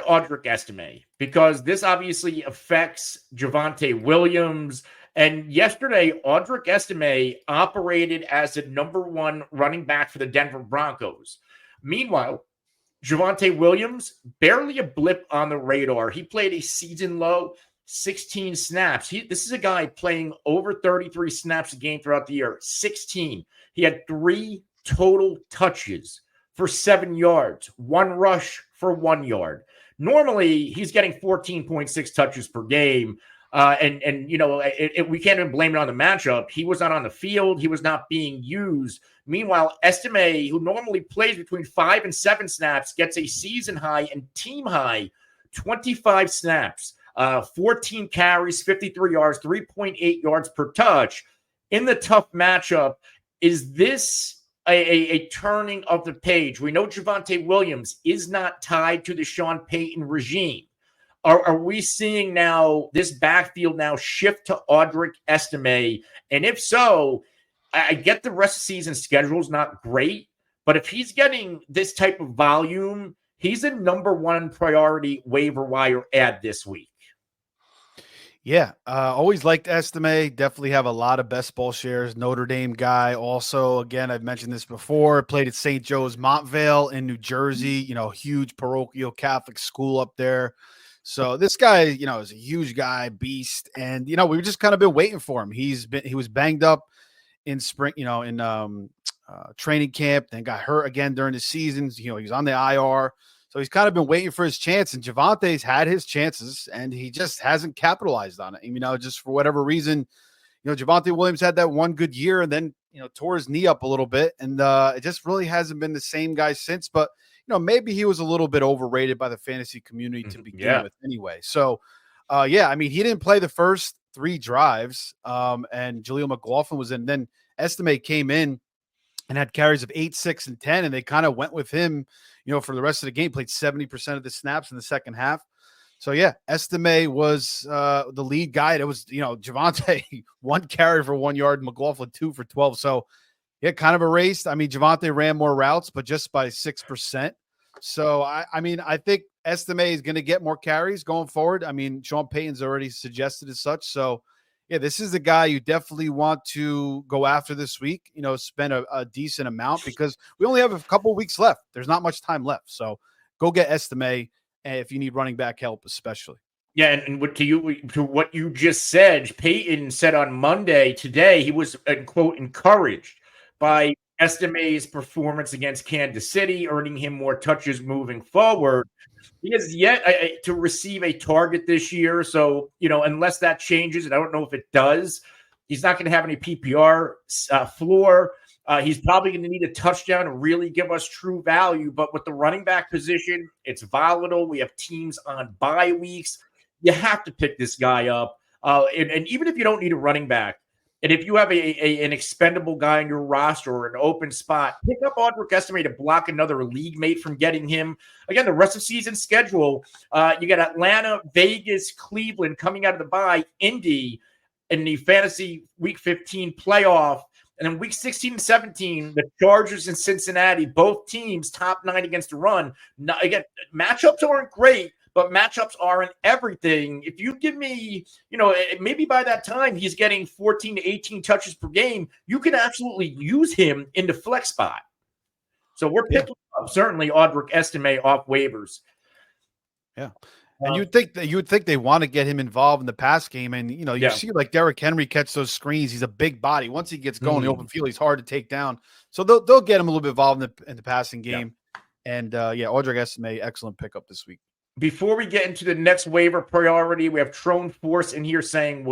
Audric Estime because this obviously affects Javonte Williams. And yesterday, Audric Estime operated as the number one running back for the Denver Broncos. Meanwhile, Javonte Williams, barely a blip on the radar. He played a season low 16 snaps. This is a guy playing over 33 snaps a game throughout the year. 16. He had 3 total touches for 7 yards, 1 rush for 1 yard. Normally, he's getting 14.6 touches per game. We can't even blame it on the matchup. He was not on the field. He was not being used. Meanwhile, Estime, who normally plays between 5 and 7 snaps, gets a season high and team high 25 snaps, 14 carries, 53 yards, 3.8 yards per touch. In the tough matchup, is this a turning of the page? We know Javonte Williams is not tied to the Sean Payton regime. Are we seeing now this backfield now shift to Audric Estime? And if so, I get the rest of the season schedule is not great, but if he's getting this type of volume, he's a number one priority waiver wire add this week. Yeah, always liked Estime. Definitely have a lot of best ball shares. Notre Dame guy. Also, again, I've mentioned this before. Played at St. Joe's Montvale in New Jersey. Huge parochial Catholic school up there. So this guy, is a huge guy, beast, and we've just kind of been waiting for him. He was banged up in spring, in training camp, then got hurt again during the season. He was on the IR, so he's kind of been waiting for his chance. And Javonte's had his chances, and he just hasn't capitalized on it. Just for whatever reason, Javonte Williams had that one good year, and then tore his knee up a little bit, and it just really hasn't been the same guy since. But maybe he was a little bit overrated by the fantasy community to begin with anyway. So, he didn't play the first 3 drives, and Jaleel McLaughlin was in. Then Estime came in and had carries of 8, 6, and 10, and they kind of went with him, for the rest of the game, played 70% of the snaps in the second half. So, Estime was the lead guy. It was, Javonte, 1 carry for 1 yard, McLaughlin 2 for 12. So, kind of erased. Javonte ran more routes, but just by 6%. So, I think Estime is going to get more carries going forward. Sean Payton's already suggested as such. So, this is the guy you definitely want to go after this week, spend a decent amount because we only have a couple of weeks left. There's not much time left. So, go get Estime if you need running back help, especially. Yeah, and to what you just said, Payton said on Monday today he was, quote, encouraged by Estime's performance against Kansas City, earning him more touches moving forward. He has yet to receive a target this year. So, unless that changes, and I don't know if it does, he's not going to have any PPR floor. He's probably going to need a touchdown to really give us true value. But with the running back position, it's volatile. We have teams on bye weeks. You have to pick this guy up. And even if you don't need a running back, and if you have an expendable guy on your roster or an open spot, pick up Audric Estime to block another league mate from getting him. Again, the rest of season schedule, you got Atlanta, Vegas, Cleveland coming out of the bye, Indy in the fantasy week 15 playoff. And then week 16 and 17, the Chargers and Cincinnati, both teams top 9 against the run. Now, again, matchups aren't great, but matchups aren't everything. If you give me, maybe by that time he's getting 14 to 18 touches per game, you can absolutely use him in the flex spot. So we're picking up certainly Audric Estime off waivers. Yeah. And you would think they want to get him involved in the pass game. And, you see like Derrick Henry catch those screens. He's a big body. Once he gets going in the open field, he's hard to take down. So they'll get him a little bit involved in the passing game. Yeah. And, Audric Estime, excellent pickup this week. Before we get into the next waiver priority, we have Trone Force in here saying,